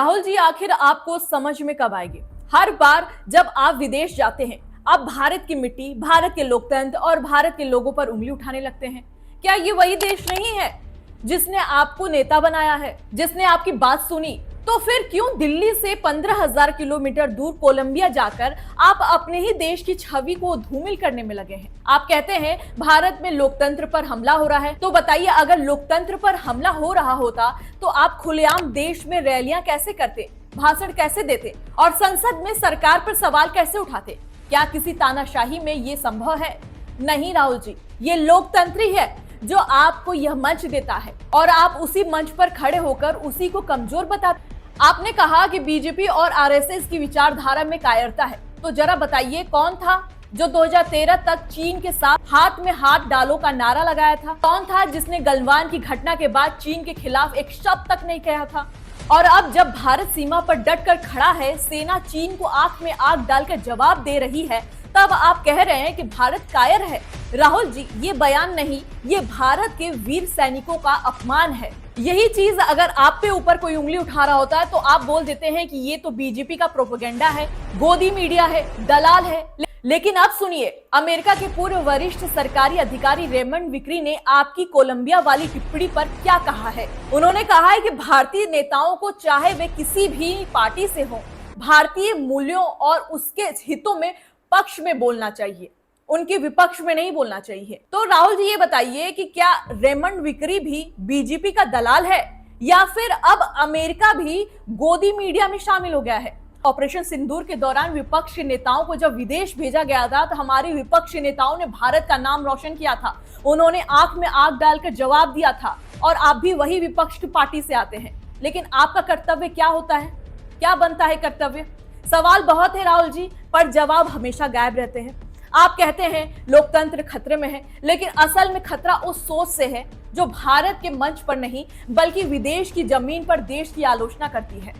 राहुल जी, आखिर आपको समझ में कब आएगी? हर बार जब आप विदेश जाते हैं, आप भारत की मिट्टी, भारत के लोकतंत्र और भारत के लोगों पर उंगली उठाने लगते हैं। क्या ये वही देश नहीं है जिसने आपको नेता बनाया है, जिसने आपकी बात सुनी? तो फिर क्यों दिल्ली से 15,000 किलोमीटर दूर कोलंबिया जाकर आप अपने ही देश की छवि को धूमिल करने में लगे हैं? आप कहते हैं भारत में लोकतंत्र पर हमला हो रहा है, तो बताइए, अगर लोकतंत्र पर हमला हो रहा होता तो आप खुलेआम देश में रैलियां कैसे करते, भाषण कैसे देते और संसद में सरकार पर सवाल कैसे उठाते? क्या किसी तानाशाही में ये संभव है? नहीं राहुल जी, ये लोकतंत्र ही है जो आपको यह मंच देता है और आप उसी मंच पर खड़े होकर उसी को कमजोर बताते। आपने कहा कि बीजेपी और आरएसएस की विचारधारा में कायरता है, तो जरा बताइए, कौन था जो 2013 तक चीन के साथ हाथ में हाथ डालो का नारा लगाया था? कौन था जिसने गलवान की घटना के बाद चीन के खिलाफ एक शब्द तक नहीं कहा था? और अब जब भारत सीमा पर डटकर खड़ा है, सेना चीन को आंख में आंख डालकर जवाब दे रही है, तब आप कह रहे हैं कि भारत कायर है। राहुल जी, ये बयान नहीं, ये भारत के वीर सैनिकों का अपमान है। यही चीज अगर आप पे ऊपर कोई उंगली उठा रहा होता है तो आप बोल देते हैं कि ये तो बीजेपी का प्रोपेगेंडा है, गोदी मीडिया है, दलाल है। लेकिन अब सुनिए, अमेरिका के पूर्व वरिष्ठ सरकारी अधिकारी रेमंड विक्री ने आपकी कोलंबिया वाली टिप्पणी पर क्या कहा है। उन्होंने कहा है कि भारतीय नेताओं को, चाहे वे किसी भी पार्टी से हो, भारतीय मूल्यों और उसके हितों में पक्ष में बोलना चाहिए, उनके विपक्ष में नहीं बोलना चाहिए। तो राहुल जी, ये बताइए कि क्या रेमंड विक्री भी बीजेपी का दलाल है या फिर अब अमेरिका भी गोदी मीडिया में शामिल हो गया है? ऑपरेशन सिंदूर के दौरान विपक्ष के नेताओं को जब विदेश भेजा गया था तो हमारे विपक्ष के नेताओं ने भारत का नाम रोशन किया था, उन्होंने आंख में आंख डालकर जवाब दिया था। और आप भी वही विपक्ष की पार्टी से आते हैं, लेकिन आपका कर्तव्य क्या होता है, क्या बनता है कर्तव्य? सवाल बहुत है राहुल जी, पर जवाब हमेशा गायब रहते हैं। आप कहते हैं लोकतंत्र खतरे में है, लेकिन असल में खतरा उस सोच से है जो भारत के मंच पर नहीं बल्कि विदेश की जमीन पर देश की आलोचना करती है।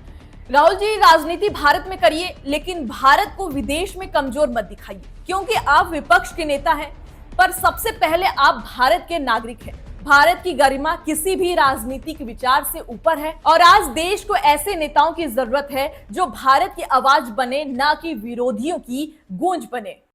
राहुल जी, राजनीति भारत में करिए, लेकिन भारत को विदेश में कमजोर मत दिखाइए, क्योंकि आप विपक्ष के नेता हैं, पर सबसे पहले आप भारत के नागरिक हैं। भारत की गरिमा किसी भी राजनीतिक विचार से ऊपर है और आज देश को ऐसे नेताओं की जरूरत है जो भारत की आवाज बने, ना कि विरोधियों की गूंज बने।